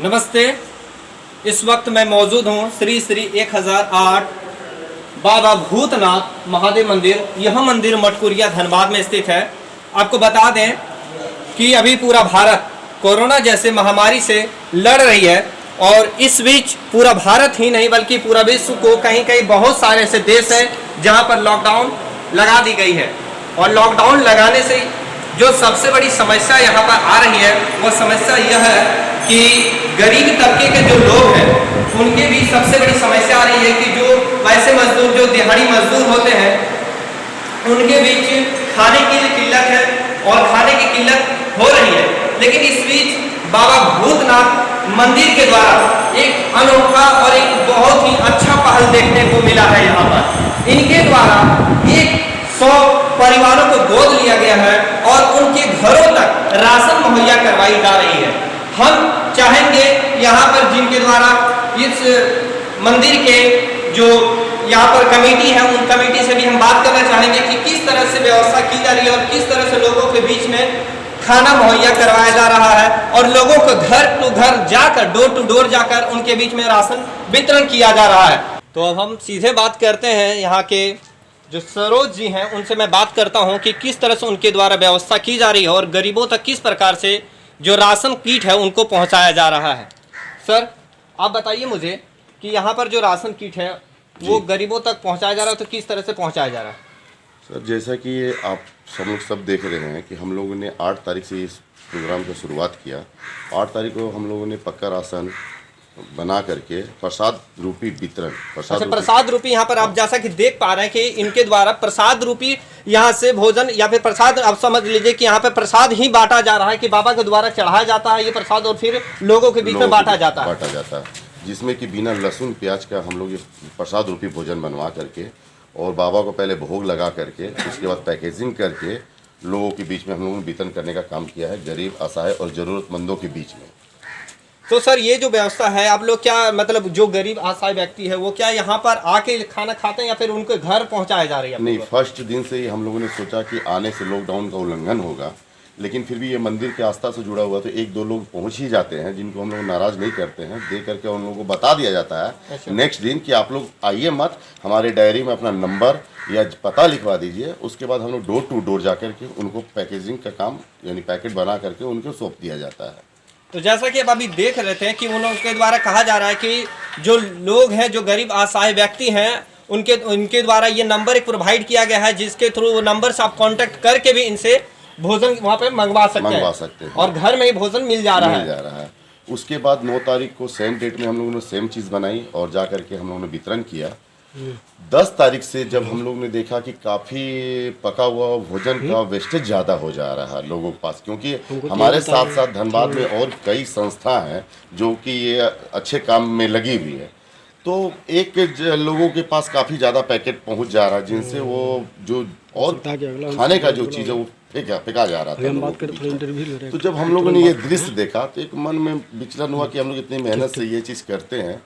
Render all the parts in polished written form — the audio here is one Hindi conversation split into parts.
नमस्ते। इस वक्त मैं मौजूद हूँ श्री श्री 1008 बाबा भूतनाथ महादेव मंदिर। यह मंदिर मटकुरिया धनबाद में स्थित है। आपको बता दें कि अभी पूरा भारत कोरोना जैसे महामारी से लड़ रही है और इस बीच पूरा भारत ही नहीं बल्कि पूरा विश्व को कहीं कहीं बहुत सारे ऐसे देश हैं जहां पर लॉकडाउन लगा दी गई है। और लॉकडाउन लगाने से जो सबसे बड़ी समस्या यहाँ पर आ रही है वो समस्या यह है कि गरीब तबके के जो लोग हैं उनके भी सबसे बड़ी समस्या आ रही है कि जो वैसे मजदूर जो दिहाड़ी मजदूर होते हैं उनके बीच खाने की किल्लत है और खाने की किल्लत हो रही है। लेकिन इस बीच बाबा भूतनाथ मंदिर के द्वारा एक अनोखा और एक बहुत ही अच्छा पहल देखने को मिला है। यहाँ पर इनके द्वारा 100 परिवारों को गोद लिया गया है और उनके घरों तक राशन मुहैया करवाई जा रही है। हम चाहेंगे यहाँ पर जिनके द्वारा इस मंदिर के जो यहाँ पर कमेटी है उन कमेटी से भी हम बात करना चाहेंगे कि किस तरह से व्यवस्था की जा रही है और किस तरह से लोगों के बीच में खाना मुहैया करवाया जा रहा है और लोगों को घर टू घर जाकर डोर टू डोर जाकर उनके बीच में राशन वितरण किया जा रहा है। तो अब हम सीधे बात करते हैं यहाँ के जो सरोज जी हैं उनसे मैं बात करता हूँ कि किस तरह से उनके द्वारा व्यवस्था की जा रही है और गरीबों तक किस प्रकार से जो राशन किट है उनको पहुँचाया जा रहा है। सर आप बताइए मुझे कि यहाँ पर जो राशन किट है वो गरीबों तक पहुँचाया जा रहा है तो किस तरह से पहुँचाया जा रहा है? सर जैसा कि ये आप सब देख रहे हैं कि हम लोगों ने 8 तारीख से इस प्रोग्राम की शुरुआत किया। 8 तारीख को हम लोगों ने पक्का राशन बना करके प्रसाद रूपी वितरण प्रसाद रूपी यहाँ पर आप जैसा कि देख पा रहे हैं कि इनके द्वारा प्रसाद रूपी यहाँ से भोजन या फिर प्रसाद आप समझ लीजिए कि यहाँ पे प्रसाद ही बांटा जा रहा है कि बाबा के द्वारा चढ़ाया जाता है ये प्रसाद और फिर लोगों के बीच में बांटा जाता है जिसमें कि बिना लहसुन प्याज का हम लोग ये प्रसाद रूपी भोजन बनवा करके और बाबा को पहले भोग लगा करके उसके बाद पैकेजिंग करके लोगों के बीच में हम लोगों ने वितरण करने का काम किया है, गरीब असहाय और ज़रूरतमंदों के बीच में। तो सर ये जो व्यवस्था है आप लोग क्या मतलब जो गरीब असहाय व्यक्ति है वो क्या यहाँ पर आके खाना खाते हैं या फिर उनके घर पहुँचाया जा रही है? नहीं, फर्स्ट दिन से ही हम लोगों ने सोचा कि आने से लॉकडाउन का उल्लंघन होगा, लेकिन फिर भी ये मंदिर के आस्था से जुड़ा हुआ तो 1-2 लोग पहुंच ही जाते हैं जिनको हम लोग नाराज़ नहीं करते हैं। दे करके उन लोगों को बता दिया जाता है नेक्स्ट दिन कि आप लोग आइए मत, हमारे डायरी में अपना नंबर या पता लिखवा दीजिए। उसके बाद हम लोग डोर टू डोर जा करके उनको पैकेजिंग का काम यानी पैकेट बना करके उनको सौंप दिया जाता है। तो जैसा कि अब अभी देख रहे थे कि उन लोगों के द्वारा कहा जा रहा है कि जो लोग हैं जो गरीब असहाय व्यक्ति हैं उनके द्वारा ये नंबर एक प्रोवाइड किया गया है जिसके थ्रू नंबर से आप कॉन्टेक्ट करके भी इनसे भोजन वहाँ पे मंगवा सकते हैं और घर में ही भोजन मिल जा रहा है। उसके बाद 9 तारीख को सेम डेट में हम लोगों ने सेम चीज़ बनाई और जा करके हम लोगों ने वितरण किया। 10 तारीख से जब हम लोग ने देखा कि काफ़ी पका हुआ भोजन का वेस्टेज ज़्यादा हो जा रहा है लोगों के पास, क्योंकि हमारे साथ साथ धनबाद में और कई संस्था हैं जो कि ये अच्छे काम में लगी हुई है, तो एक लोगों के पास काफ़ी ज़्यादा पैकेट पहुंच जा रहा है जिनसे वो जो और खाने का जो चीज़ है वो फेंका जा रहा था। तो जब हम लोगों ने ये दृश्य देखा तो एक मन में विचलन हुआ कि हम लोग इतनी मेहनत से ये चीज़ करते हैं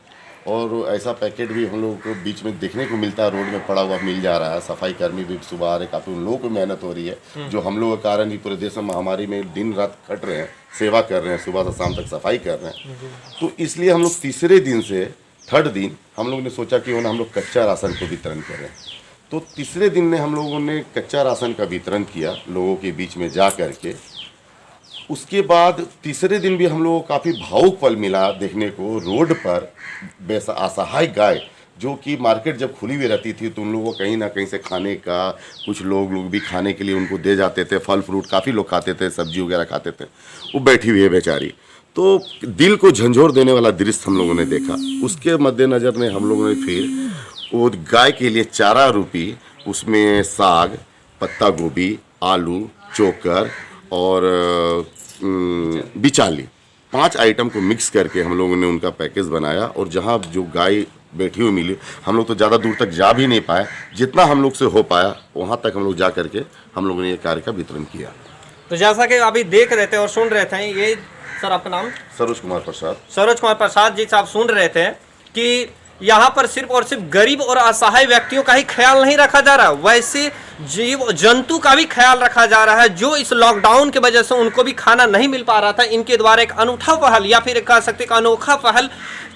और ऐसा पैकेट भी हम लोगों को बीच में देखने को मिलता है, रोड में पड़ा हुआ मिल जा रहा है। सफाई कर्मी भी सुबह आ रहे, काफ़ी उन लोगों को मेहनत हो रही है जो हम लोगों के कारण ही पूरे देश में महामारी में दिन रात खट रहे हैं, सेवा कर रहे हैं, सुबह से शाम तक सफाई कर रहे हैं। तो इसलिए हम लोग तीसरे दिन से 3rd दिन हम लोग ने सोचा कि हम लोग कच्चा राशन को वितरण करें। तो तीसरे दिन में हम लोगों ने कच्चा राशन का वितरण किया लोगों के बीच में जा करके। उसके बाद तीसरे दिन भी हम लोगों को काफ़ी भावुक पल मिला देखने को। रोड पर असहाय गाय जो कि मार्केट जब खुली हुई रहती थी तो उन लोगों को कहीं ना कहीं से खाने का, कुछ लोग भी खाने के लिए उनको दे जाते थे, फल फ्रूट काफ़ी लोग खाते थे, सब्जी वगैरह खाते थे, वो बैठी हुई है बेचारी। तो दिल को झंझोर देने वाला दृश्य हम लोगों ने देखा। उसके मद्देनज़र ने हम लोगों ने फिर वो गाय के लिए चारा रूपी उसमें साग, पत्ता गोभी, आलू, चोकर और बिचाली 5 आइटम को मिक्स करके हम लोगों ने उनका पैकेज बनाया। और जहाँ जो गाय बैठी हुई मिली हम लोग तो ज़्यादा दूर तक जा भी नहीं पाए, जितना हम लोग से हो पाया वहाँ तक हम लोग जा करके हम लोगों ने ये कार्य का वितरण किया। तो जैसा कि अभी देख रहे थे और सुन रहे थे, ये सर आपका नाम? सरोज कुमार प्रसाद। सरोज कुमार प्रसाद जी से आप सुन रहे थे कि यहाँ पर सिर्फ और सिर्फ गरीब और असहाय व्यक्तियों का ही ख्याल नहीं रखा जा रहा, वैसे जीव जंतु का भी ख्याल रखा जा रहा है जो इस लॉकडाउन की वजह से उनको भी खाना नहीं मिल पा रहा था। इनके द्वारा एक अनूठा पहल या फिर कह सकते एक अनोखा पहल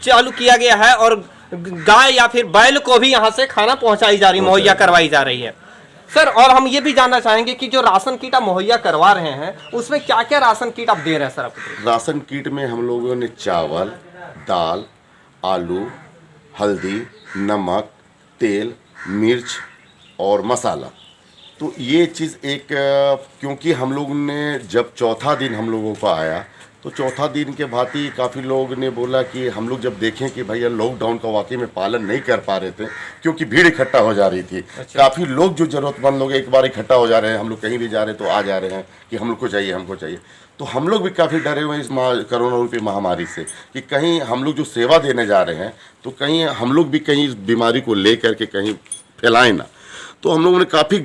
चालू किया गया है और गाय या फिर बैल को भी यहाँ से खाना पहुंचाई जा रही, मुहैया करवाई जा रही है। सर, और हम ये भी जानना चाहेंगे कि जो राशन किट आप मुहैया करवा रहे हैं उसमें क्या क्या राशन किट आप दे रहे हैं सर? आपको राशन किट में हम लोगों ने चावल, दाल, आलू, हल्दी, नमक, तेल, मिर्च और मसाला। तो ये चीज़ एक क्योंकि हम लोग ने जब चौथा दिन हम लोगों को आया तो चौथा दिन के बाद ही काफ़ी लोग ने बोला कि हम लोग जब देखें कि भैया लॉकडाउन का वाकई में पालन नहीं कर पा रहे थे क्योंकि भीड़ इकट्ठा हो जा रही थी। अच्छा। काफ़ी लोग जो ज़रूरतमंद लोग एक बार इकट्ठा हो जा रहे हैं, हम लोग कहीं भी जा रहे हैं तो आ जा रहे हैं कि हम लोग को चाहिए, हमको चाहिए। तो हम लोग भी काफ़ी डरे हुए हैं इस कोरोना रूपी महामारी से कि कहीं हम लोग जो सेवा देने जा रहे हैं तो कहीं हम लोग भी कहीं इस बीमारी को ले करके कहीं फैलाएं ना। तो हम लोगों ने काफ़ी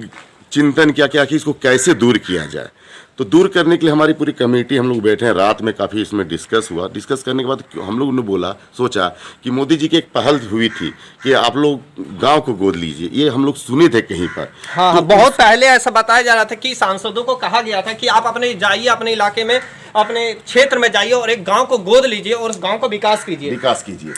चिंतन किया कि इसको कैसे दूर किया जाए। तो दूर करने के लिए हमारी पूरी कमेटी हम लोग बैठे हैं, रात में काफ़ी इसमें डिस्कस हुआ। डिस्कस करने के बाद हम लोगों ने सोचा कि मोदी जी की एक पहल हुई थी कि आप लोग गांव को गोद लीजिए, ये हम लोग सुने थे कहीं पर। हाँ, तो बहुत पहले ऐसा बताया जा रहा था कि सांसदों को कहा गया था कि आप अपने जाइए, अपने इलाके में, अपने क्षेत्र में जाइए और एक गाँव को गोद लीजिए और उस गाँव को विकास कीजिए।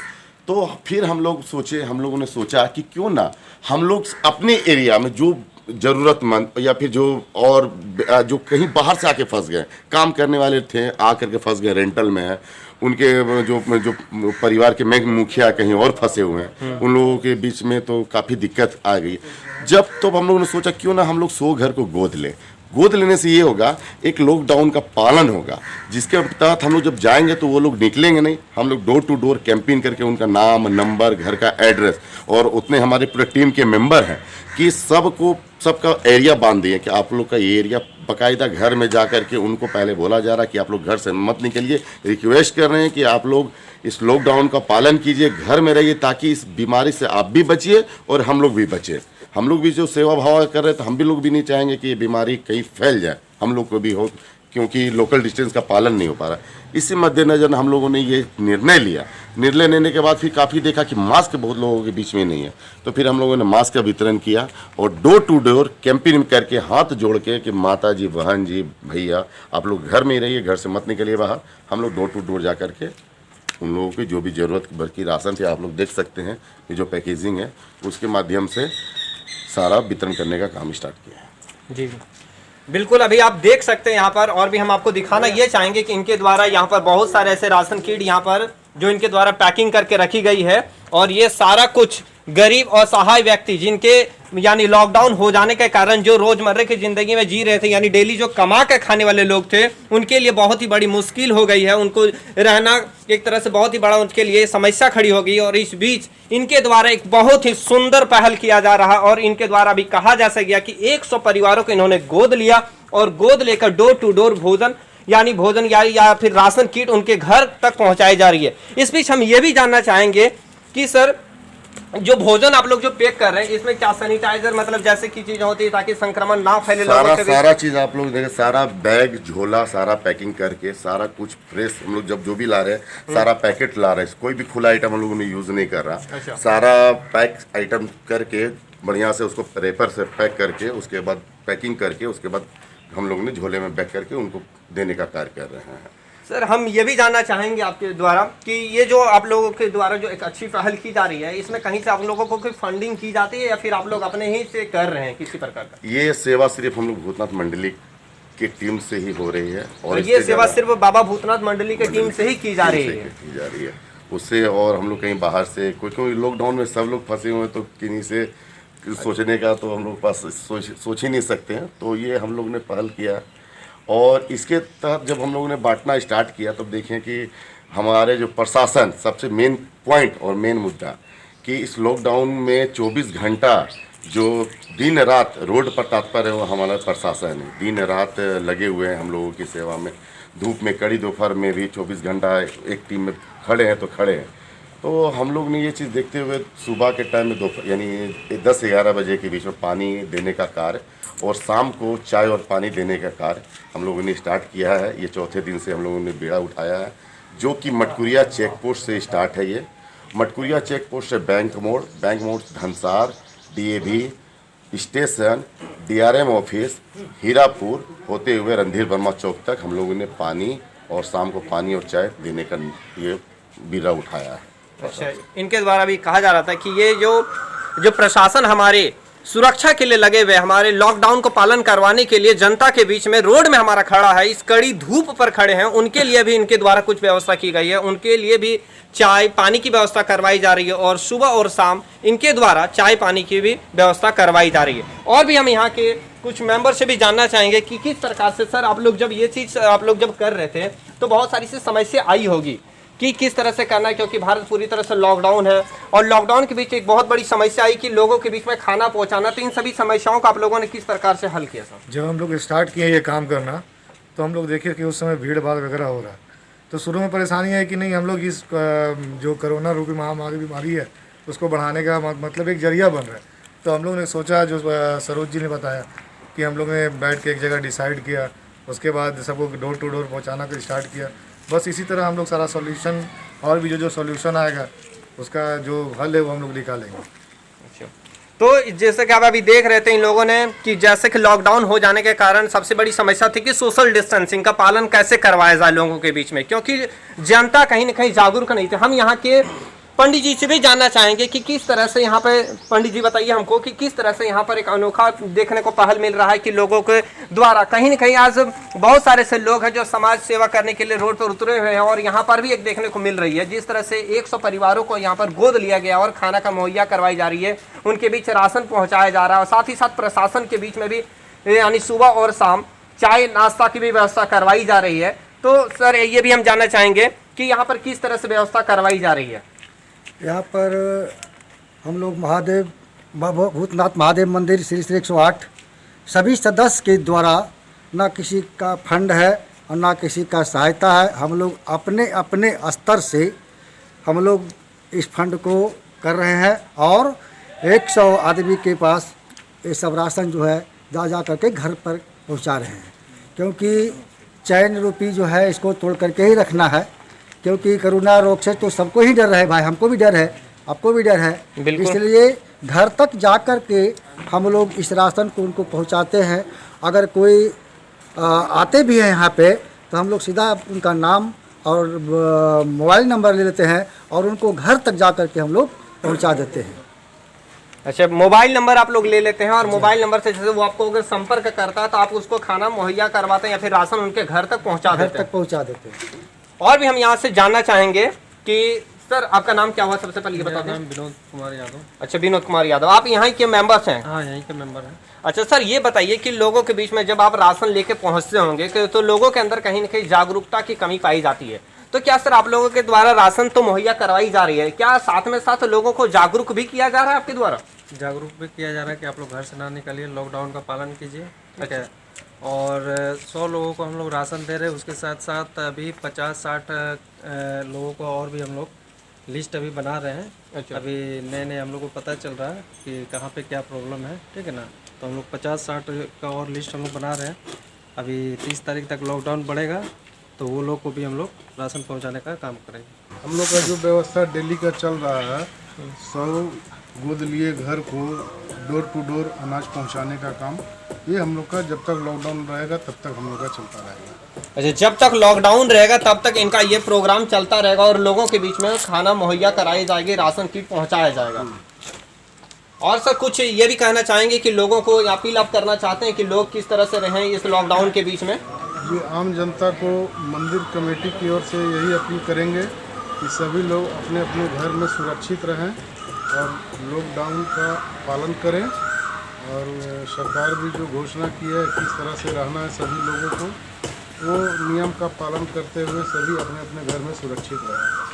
तो फिर हम लोगों ने सोचा कि क्यों ना हम लोग अपने एरिया में जो ज़रूरतमंद या फिर जो कहीं बाहर से आके फंस गए, काम करने वाले थे आकर के फंस गए, रेंटल में है, उनके जो परिवार के मुखिया कहीं और फंसे हुए हैं, उन लोगों के बीच में तो काफ़ी दिक्कत आ गई। जब तो हम लोगों ने सोचा क्यों ना हम लोग 100 घर को गोद लें। गोद लेने से ये होगा, एक लॉकडाउन का पालन होगा जिसके तहत हम लोग जब जाएंगे तो वो लोग निकलेंगे नहीं। हम लोग डोर टू डोर कैंपेन करके उनका नाम, नंबर, घर का एड्रेस और उतने हमारे पूरे टीम के मेंबर हैं कि सबका एरिया बांध दिए कि आप लोग का ये एरिया बाकायदा घर में जा कर के उनको पहले बोला जा रहा है कि आप लोग घर से मत निकलिए। रिक्वेस्ट कर रहे हैं कि आप लोग इस लॉकडाउन का पालन कीजिए, घर में रहिए ताकि इस बीमारी से आप भी बचिए और हम लोग भी बचे। हम लोग भी जो सेवा भाव कर रहे हैं तो हम भी लोग भी नहीं चाहेंगे कि ये बीमारी कहीं फैल जाए, हम लोग को भी हो, क्योंकि लोकल डिस्टेंस का पालन नहीं हो पा रहा। इसी मद्देनजर हम लोगों ने ये निर्णय लिया। निर्णय लेने के बाद फिर काफ़ी देखा कि मास्क बहुत लोगों के बीच में नहीं है, तो फिर हम लोगों ने मास्क का वितरण किया और डोर टू डोर कैंपेन करके हाथ जोड़ के कि माता जी, बहन जी, भैया आप लोग घर में ही रहिए, घर से मत निकलिए बाहर। हम लोग डोर टू डोर जा करके उन लोगों की जो भी ज़रूरत बल्कि राशन से आप लोग देख सकते हैं कि जो पैकेजिंग है उसके माध्यम से सारा वितरण करने का काम स्टार्ट किया है। जी बिल्कुल, अभी आप देख सकते हैं यहाँ पर, और भी हम आपको दिखाना ये चाहेंगे कि इनके द्वारा यहाँ पर बहुत सारे ऐसे राशन किट यहाँ पर जो इनके द्वारा पैकिंग करके रखी गई है और ये सारा कुछ गरीब और सहाय व्यक्ति जिनके यानी लॉकडाउन हो जाने के कारण जो रोजमर्रा की जिंदगी में जी रहे थे, यानी डेली जो कमा कर खाने वाले लोग थे, उनके लिए बहुत ही बड़ी मुश्किल हो गई है। उनको रहना एक तरह से बहुत ही बड़ा उनके लिए समस्या खड़ी हो गई और इस बीच इनके द्वारा एक बहुत ही सुंदर पहल किया जा रहा और इनके द्वारा भी कहा जा सकेगा कि 100 परिवारों को इन्होंने गोद लिया और गोद लेकर डोर टू डोर भोजन या फिर राशन किट उनके घर तक पहुंचाई जा रही है। इस बीच हम ये भी जानना चाहेंगे कि सर, जो भोजन आप लोग जो पैक कर रहे हैं इसमें क्या सैनिटाइजर मतलब जैसे की चीज होती है ताकि संक्रमण ना फैले? सारा चीज आप लोग देखें, सारा बैग, झोला, सारा पैकिंग करके सारा कुछ फ्रेश हम लोग जब जो भी ला रहे हैं सारा पैकेट ला रहे हैं। कोई भी खुला आइटम हम लोगों ने यूज नहीं कर रहा। अच्छा। सारा पैक आइटम करके बढ़िया से उसको पेपर से पैक करके उसके बाद पैकिंग करके उसके बाद हम लोगों ने झोले में पैक करके उनको देने का कार्य कर रहे हैं। सर, हम ये भी जानना चाहेंगे आपके द्वारा कि ये जो आप लोगों के द्वारा जो एक अच्छी पहल की जा रही है इसमें कहीं से आप लोगों को कोई फंडिंग की जाती है या फिर आप लोग अपने ही से कर रहे हैं किसी प्रकार का? ये सेवा सिर्फ हम लोग भूतनाथ मंडली की टीम से ही हो रही है और ये सेवा सिर्फ बाबा भूतनाथ मंडली की टीम से ही की जा रही है उससे। और हम लोग कहीं बाहर से कोई लॉकडाउन में सब लोग फंसे हुए हैं तो किन्हीं से सोचने का तो हम लोग पास सोच ही नहीं सकते हैं। तो ये हम लोग ने पहल किया और इसके तहत जब हम लोगों ने बांटना स्टार्ट किया तब देखें कि हमारे जो प्रशासन सबसे मेन पॉइंट और मेन मुद्दा कि इस लॉकडाउन में 24 घंटा जो दिन रात रोड पर तत्पर है वो हमारा प्रशासन है। दिन रात लगे हुए हैं हम लोगों की सेवा में, धूप में कड़ी दोपहर में भी 24 घंटा एक टीम में खड़े हैं तो खड़े हैं। तो हम लोग ने ये चीज़ देखते हुए सुबह के टाइम में दोपहर यानी 10-11 बजे के बीच में पानी देने का कार्य और शाम को चाय और पानी देने का कार्य हम लोगों ने स्टार्ट किया है। ये चौथे दिन से हम लोगों ने बेड़ा उठाया है जो कि मटकुरिया चेक पोस्ट से स्टार्ट है ये, मटकुरिया चेक पोस्ट से बैंक मोड़ Dhansar, DAV station, DRM office, Hirapur होते हुए रणधीर वर्मा चौक तक हम लोगों ने पानी और शाम को पानी और चाय देने का ये बीरा उठाया है। अच्छा, इनके द्वारा भी कहा जा रहा था कि ये जो प्रशासन हमारे सुरक्षा के लिए लगे हुए, हमारे लॉकडाउन को पालन करवाने के लिए जनता के बीच में रोड में हमारा खड़ा है, इस कड़ी धूप पर खड़े हैं, उनके लिए भी इनके द्वारा कुछ व्यवस्था की गई है, उनके लिए भी चाय पानी की व्यवस्था करवाई जा रही है और सुबह और शाम इनके द्वारा चाय पानी की भी व्यवस्था करवाई जा रही है। और भी हम यहाँ के कुछ मेंबर से भी जानना चाहेंगे कि किस प्रकार से सर आप लोग जब ये चीज़ आप लोग जब कर रहे थे तो बहुत सारी सी समस्या आई होगी कि किस तरह से करना है, क्योंकि भारत पूरी तरह से लॉकडाउन है और लॉकडाउन के बीच एक बहुत बड़ी समस्या आई कि लोगों के बीच में खाना पहुंचाना। तो इन सभी समस्याओं को आप लोगों ने किस प्रकार से हल किया सर? जब हम लोग स्टार्ट किए ये काम करना तो हम लोग देखे कि उस समय भीड़ भाड़ वगैरह हो रहा है, तो शुरू में परेशानी है कि नहीं हम लोग इस जो कोरोना रूपी महामारी बीमारी है उसको बढ़ाने का मतलब एक जरिया बन रहा है। तो हम लोग ने सोचा, जो सरोज जी ने बताया कि हम लोग ने बैठ के एक जगह डिसाइड किया, उसके बाद सबको डोर टू डोर पहुँचाना का स्टार्ट किया। बस इसी तरह हम लोग सारा सॉल्यूशन और भी जो सॉल्यूशन आएगा उसका जो हल है वो हम लोग निकालेंगे। अच्छा, तो जैसे कि आप अभी देख रहे थे इन लोगों ने कि जैसे कि लॉकडाउन हो जाने के कारण सबसे बड़ी समस्या थी कि सोशल डिस्टेंसिंग का पालन कैसे करवाया जाए लोगों के बीच में, क्योंकि जनता कहीं ना कहीं जागरूक नहीं थी। हम यहाँ के पंडित जी से भी जानना चाहेंगे कि किस तरह से यहाँ पे, पंडित जी बताइए हमको कि किस तरह से यहाँ पर एक अनोखा देखने को पहल मिल रहा है कि लोगों के द्वारा कहीं न कहीं आज बहुत सारे ऐसे लोग हैं जो समाज सेवा करने के लिए रोड पर उतरे हुए हैं और यहाँ पर भी एक देखने को मिल रही है जिस तरह से 100 परिवारों को यहाँ पर गोद लिया गया और खाना का मुहैया करवाई जा रही है, उनके बीच राशन पहुँचाया जा रहा है और साथ ही साथ प्रशासन के बीच में भी यानी सुबह और शाम चाय नाश्ता की भी व्यवस्था करवाई जा रही है। तो सर ये भी हम जानना चाहेंगे कि यहाँ पर किस तरह से व्यवस्था करवाई जा रही है? यहाँ पर हम लोग महादेव भूतनाथ महादेव मंदिर श्री श्री 108 सभी सदस्य के द्वारा ना किसी का फंड है और ना किसी का सहायता है। हम लोग अपने अपने स्तर से हम लोग इस फंड को कर रहे हैं और 100 आदमी के पास ये सब राशन जो है जा करके घर पर पहुँचा रहे हैं, क्योंकि चैन रूपी जो है इसको तोड़ करके ही रखना है, क्योंकि कोरोना रोग से तो सबको ही डर है भाई, हमको भी डर है, आपको भी डर है। इसलिए घर तक जा कर के हम लोग इस राशन को उनको पहुंचाते हैं। अगर कोई आते भी हैं यहाँ पे तो हम लोग सीधा उनका नाम और मोबाइल नंबर ले लेते हैं और उनको घर तक जा कर के हम लोग पहुंचा देते हैं। अच्छा, मोबाइल नंबर आप लोग ले लेते हैं और मोबाइल नंबर से जैसे वो आपको अगर संपर्क करता है तो आप उसको खाना मुहैया करवाते हैं या फिर राशन उनके घर तक पहुँचा देते हैं। और भी हम यहाँ से जानना चाहेंगे कि सर आपका नाम क्या हुआ, सबसे पहले ये बता दें। विनोद कुमार यादव। अच्छा, विनोद कुमार यादव, आप यहाँ के मेंबर्स हैं? हाँ, यहीं के मेंबर हैं। अच्छा सर, ये बताइए कि लोगों के बीच में जब आप राशन लेके पहुँचते होंगे तो लोगों के अंदर कहीं ना कहीं जागरूकता की कमी पाई जाती है, तो क्या सर आप लोगों के द्वारा राशन तो मुहैया करवाई जा रही है, क्या साथ में साथ लोगों को जागरूक भी किया जा रहा है आपके द्वारा? जागरूक भी किया जा रहा है कि आप लोग घर से ना निकलिए, लॉकडाउन का पालन कीजिए, ठीक है। और 100 लोगों को हम लोग राशन दे रहे हैं, उसके साथ साथ अभी 50-60 लोगों को और भी हम लोग लिस्ट अभी बना रहे हैं। अच्छा। अभी नए नए हम लोग को पता चल रहा है कि कहाँ पे क्या प्रॉब्लम है, ठीक है ना। तो हम लोग 50-60 का और लिस्ट हम लोग बना रहे हैं। अभी 30 तारीख तक लॉकडाउन बढ़ेगा तो वो लोग को भी हम लोग राशन पहुँचाने का काम करेंगे। हम लोग का जो व्यवस्था डेली का चल रहा है, 100 गोद लिए घर को डोर टू डोर अनाज पहुंचाने का काम, ये हम लोग का जब तक लॉकडाउन रहेगा तब तक हम लोग का चलता रहेगा। अच्छा, जब तक लॉकडाउन रहेगा तब तक इनका ये प्रोग्राम चलता रहेगा और लोगों के बीच में खाना मुहैया कराई जाएगी, राशन किट पहुंचाया जाएगा। और सर कुछ ये भी कहना चाहेंगे कि लोगों को अपील आप करना चाहते हैं कि लोग किस तरह से रहें इस लॉकडाउन के बीच में? ये आम जनता को मंदिर कमेटी की ओर से यही अपील करेंगे कि सभी लोग अपने अपने घर में सुरक्षित रहें और लॉकडाउन का पालन करें, और सरकार भी जो घोषणा की है किस तरह से रहना है सभी लोगों को, वो नियम का पालन करते हुए सभी अपने अपने घर में सुरक्षित रहें।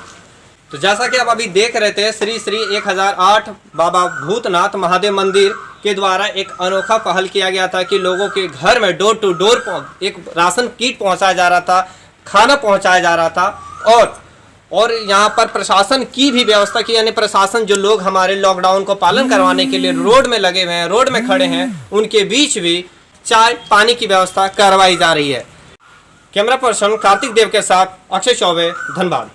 तो जैसा कि आप अभी देख रहे थे, श्री श्री 1008 बाबा भूतनाथ महादेव मंदिर के द्वारा एक अनोखा पहल किया गया था कि लोगों के घर में डोर टू डोर एक राशन किट पहुंचाया जा रहा था, खाना पहुंचाया जा रहा था और यहाँ पर प्रशासन की भी व्यवस्था की, यानी प्रशासन जो लोग हमारे लॉकडाउन को पालन करवाने के लिए रोड में लगे हुए हैं, रोड में खड़े हैं, उनके बीच भी चाय पानी की व्यवस्था करवाई जा रही है। कैमरा पर्सन कार्तिक देव के साथ अक्षय चौबे, धनबाद।